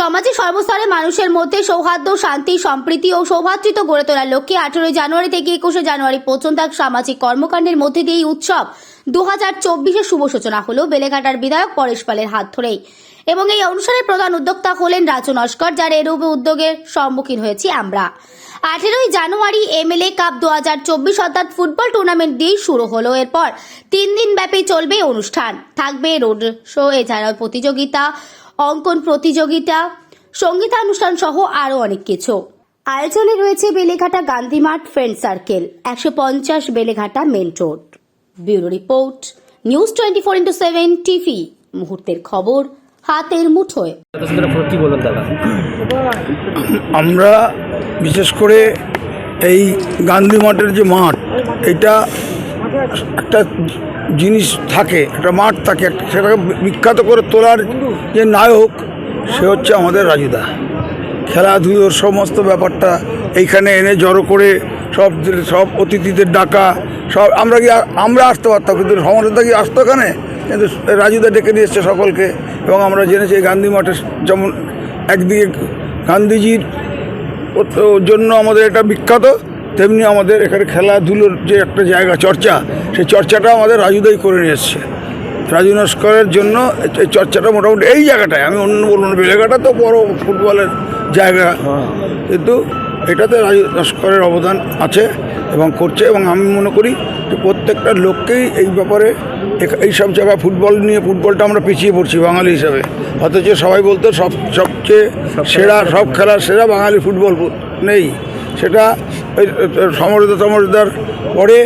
সমাজে সর্বস্তরে মানুষের মধ্যে সৌহার্দ্য, শান্তি, সম্প্রীতি ও সৌভ্রাতৃত্ব গড়ে তোলার লক্ষ্যে 18 জানুয়ারি থেকে 21 জানুয়ারি পর্যন্ত এক সামাজিক কর্মকাণ্ডের মধ্যে দিয়ে এই উৎসব 2024-এর শুভ সূচনা হলো বেলেঘাটার বিধায়ক পরেশ পালের হাত ধরেই। এবং এই অনুষ্ঠানের প্রধান উদ্যোক্তা হলেন রাজু নস্কর, যার এরূপ উদ্যোগের সম্মুখীন হয়েছি আমরা। 18 জানুয়ারি এমএলএ কাপ 2024 অর্থাৎ ফুটবল টুর্নামেন্ট দিয়ে শুরু হলো। এরপর 3 দিন ব্যাপী চলবে অনুষ্ঠান, থাকবে রোড শো, এছাড়াও প্রতিযোগিতা, অঙ্কন প্রতিযোগিতা, সঙ্গীতানুষ্ঠান সহ আরো অনেক কিছু। আয়োজনে রয়েছে বেলেঘাটা গান্ধী মাঠ, friend circle, 150 Beleghata main road. Bureau report, news 24/7 TV, মুহূর্তের খবর হাতের মুঠোয়। আমরা বিশেষ করে এই গান্ধী মাঠের যে মাঠ, এটা একটা জিনিস থাকে, একটা মাঠ থাকে, সেটাকে বিখ্যাত করে তোলার যে নায়ক সে হচ্ছে আমাদের রাজুদা। খেলাধুলোর সমস্ত ব্যাপারটা এইখানে এনে জড়ো করে সব অতিথিদের ডাকা, সব আমরা আসতে পারতাম, কিন্তু সমর্থতা কি আসতো এখানে, কিন্তু রাজুদা ডেকে নিয়ে এসছে সকলকে। এবং আমরা জেনেছি এই গান্ধী মাঠে যেমন একদিকে গান্ধীজির জন্য আমাদের এটা বিখ্যাত, তেমনি আমাদের এখানে খেলাধুলোর যে একটা জায়গা চর্চা, সেই চর্চাটা আমাদের রাজুদাই করে নিয়ে এসছে। রাজু নস্করের জন্য এই চর্চাটা মোটামুটি এই জায়গাটায়, আমি অন্য বলবো না, বেলেঘাটা তো বড় ফুটবলের জায়গা, কিন্তু এটাতে রাজু নস্করের অবদান আছে এবং করছে। এবং আমি মনে করি যে প্রত্যেকটা লোককেই এই ব্যাপারে এইসব জায়গায় ফুটবলটা আমরা পিছিয়ে পড়ছি বাঙালি হিসাবে, অথচ সবাই বলতো সবচেয়ে সেরা, সব খেলার সেরা বাঙালি ফুটবল নেই। সেটা ওই সমর্থতার পরে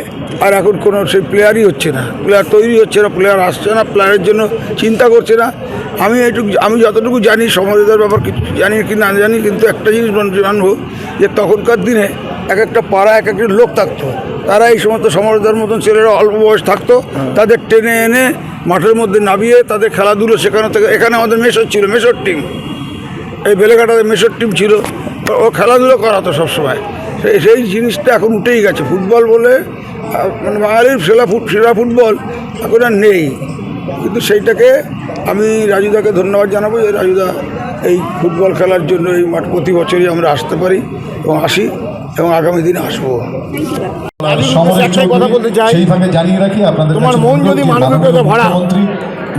আর এখন কোনো সেই প্লেয়ারই হচ্ছে না, প্লেয়ার তৈরি হচ্ছে না, প্লেয়ার আসছে না, প্লেয়ারের জন্য চিন্তা করছে না। আমি যতটুকু জানি সমর্থতার ব্যাপার কিছু জানি কি না জানি, কিন্তু একটা জিনিস জানবো যে তখনকার দিনে এক একটা পাড়া এক একটা লোক থাকতো, তারা এই সমস্ত সমর্থতার মতন ছেলেরা অল্প বয়স থাকতো, তাদের টেনে এনে মাঠের মধ্যে নামিয়ে তাদের খেলাধুলো শেখানো থেকে। এখানে আমাদের মেশর ছিল, মেশর টিম, এই বেলেঘাটাতে মেশর টিম ছিল, ও খেলাধুলো করাতো সবসময়। সেই জিনিসটা এখন উঠেই গেছে। ফুটবল বলে মানে বাঙালির সেরা ফুটবল এখন আর নেই, কিন্তু সেইটাকে আমি রাজুদাকে ধন্যবাদ জানাবো যে রাজুদা এই ফুটবল খেলার জন্য এই মাঠ প্রতি বছরই আমরা আসতে পারি এবং আসি এবং আগামী দিনে আসবো। একটাই কথা বলতে চাই, সেইভাবে জানিয়ে রাখি আপনাদের, তোমার মন যদি মানবিকতা ভরা,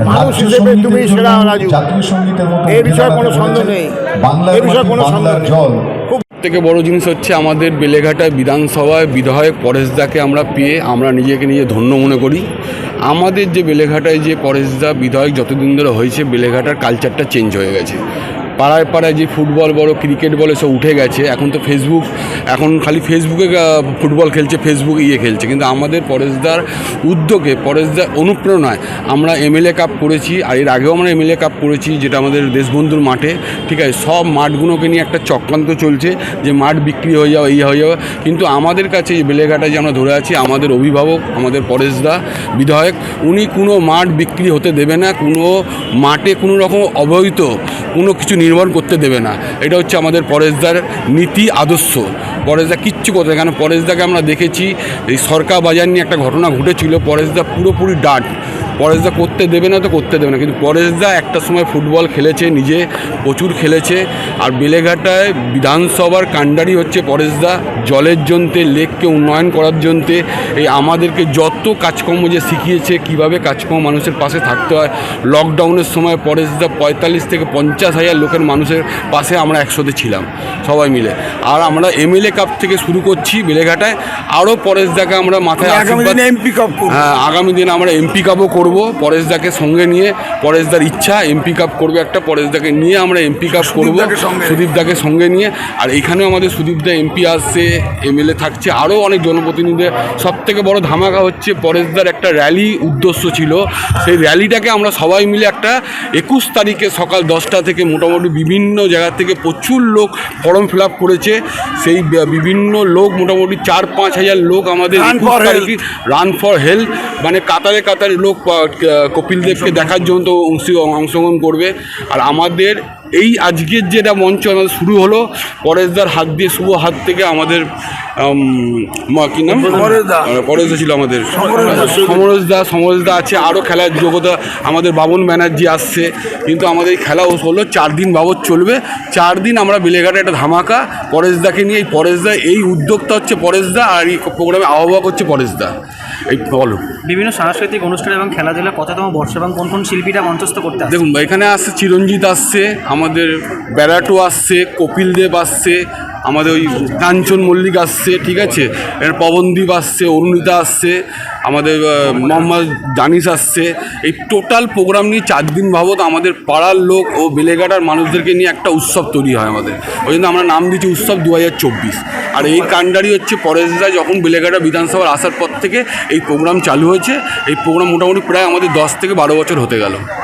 মানুষ হিসেবে তুমি সেরা রাজু, এই বিষয়ে কোনো সন্দেহ নেই, এই বিষয়ে কোনো সন্দেহ নেই। থেকে বড় জিনিস হচ্ছে আমাদের বেলেঘাটা বিধানসভায় বিধায়ক পরেশদাকে আমরা পেয়ে আমরা নিজেকে ধন্য মনে করি। আমাদের যে বেলেঘাটায় যে পরেশদা বিধায়ক যতদিন ধরে হয়েছে, বেলেঘাটার কালচারটা চেঞ্জ হয়ে গেছে। পাড়ায় পাড়ায় যে ফুটবল বলো, ক্রিকেট বলে সব উঠে গেছে। এখন তো এখন খালি ফেসবুকে ফুটবল খেলছে, ফেসবুকে খেলছে। কিন্তু আমাদের পরেশদার উদ্যোগে, পরেশদার অনুপ্রেরণায় আমরা এমএলএ কাপ করেছি, আর এর আগেও আমরা এমএলএ কাপ করেছি, যেটা আমাদের দেশবন্ধুর মাঠে। ঠিক আছে, সব মাঠগুলোকে নিয়ে একটা চক্রান্ত চলছে যে মাঠ বিক্রি হয়ে যাওয়া, হয়ে যাওয়া। কিন্তু আমাদের কাছে এই বেলেঘাটায় যে আমরা ধরে আছি, আমাদের অভিভাবক আমাদের পরেশদা বিধায়ক, উনি কোনো মাঠ বিক্রি হতে দেবে না, কোনো মাঠে কোনো রকম অবৈধ কোনো কিছু নির্মাণ করতে দেবে না। এটা হচ্ছে আমাদের পরেশদার নীতি আদর্শ। পরেশদা কিচ্ছু করতে, কেন পরেশদাকে আমরা দেখেছি এই সরকার বাজার নিয়ে একটা ঘটনা ঘটেছিল, পরেশদা পুরোপুরি ডাট, পরেশদা করতে দেবে না তো করতে দেবে না। কিন্তু পরেশদা একটা সময় ফুটবল খেলেছে, নিজে প্রচুর খেলেছে। আর বেলেঘাটায় বিধানসভার কাণ্ডারি হচ্ছে পরেশদা, জলের জন্যে, লেককে উন্নয়ন করার জন্যে, এই আমাদেরকে যত কাজকর্ম যে শিখিয়েছে, কীভাবে কাজকর্ম মানুষের পাশে থাকতে হয়। লকডাউনের সময় পরেশদা 45 থেকে 50 হাজার লোকের মানুষের পাশে আমরা একসাথে ছিলাম সবাই মিলে। আর আমরা এমএলএ কাপ থেকে শুরু করছি বেলেঘাটায়, আরও পরেশদাকে আমরা মাথায় এমপি কাপ, হ্যাঁ আগামী দিনে আমরা এমপি কাপও করব পরেশদাকে সঙ্গে নিয়ে। পরেশদার ইচ্ছা এমপি কাপ করবে একটা, পরেশদাকে নিয়ে আমরা এমপি কাপ করবো, সুদীপদাকে সঙ্গে নিয়ে। আর এখানেও আমাদের সুদীপদা এমপি আসছে, এমএলএ থাকছে, আরও অনেক জনপ্রতিনিধি। সব থেকে বড় ধামাকা হচ্ছে পরেশদার একটা র্যালি উদ্দেশ্য ছিল, সেই র্যালিটাকে আমরা সবাই মিলে একটা 21 তারিখে সকাল 10টা থেকে মোটামুটি বিভিন্ন জায়গা থেকে প্রচুর লোক ফর্ম ফিল আপ করেছে। সেই বিভিন্ন লোক মোটামুটি 4-5 হাজার লোক আমাদের 21 তারিখে রান ফর হেলথ, মানে কাতারে কাতারে লোক কপিল দেবকে দেখার জন্য তো অংশগ্রহণ করবে। আর আমাদের এই আজকের যেটা মঞ্চ আমাদের শুরু হলো পরেশদার হাত দিয়ে, শুভ হাত থেকে আমাদের কী নাম, পরেশদা ছিল আমাদের, সমরেশদা আছে, আরও খেলার যোগ্যতা আমাদের বাবন ব্যানার্জি আসছে। কিন্তু আমাদের এই খেলা হলো 4 দিন বাবদ চলবে। 4 দিন আমরা বেলেঘাটে একটা ধামাকা পরেশদাকে নিয়ে, এই পরেশদা, এই উদ্যোক্তা হচ্ছে পরেশদা, আর এই প্রোগ্রামে আহ্বায়ক হচ্ছে পরেশদা। এই বলো বিভিন্ন সাংস্কৃতিক অনুষ্ঠান এবং খেলাধুলা কততম বর্ষ এবং কোন কোন শিল্পীরা মঞ্চস্থ করতে আসছে? দেখুন, এখানে আসছে চিরঞ্জিত আসছে, আমাদের ব্যারাটো আসছে, কপিল দেব আসছে, আমাদের ওই কাঞ্চন মল্লিক আসছে, ঠিক আছে, এর পবনদীপ আসছে, অরুণিতা আসছে, আমাদের মোহাম্মদ দানিশ আসছে। এই টোটাল প্রোগ্রাম নিয়ে 4 দিন বাবদ আমাদের পাড়ার লোক ও বেলেঘাটার মানুষদেরকে নিয়ে একটা উৎসব তৈরি হয় আমাদের। ওই জন্য আমরা নাম দিচ্ছি উৎসব 2024। আর এই কাণ্ডারি হচ্ছে পরেশদা যখন বেলেঘাটা বিধানসভার আসার পর থেকে এই প্রোগ্রাম চালু হয়েছে। এই প্রোগ্রাম মোটামুটি প্রায় আমাদের 10 থেকে 12 বছর হতে গেল।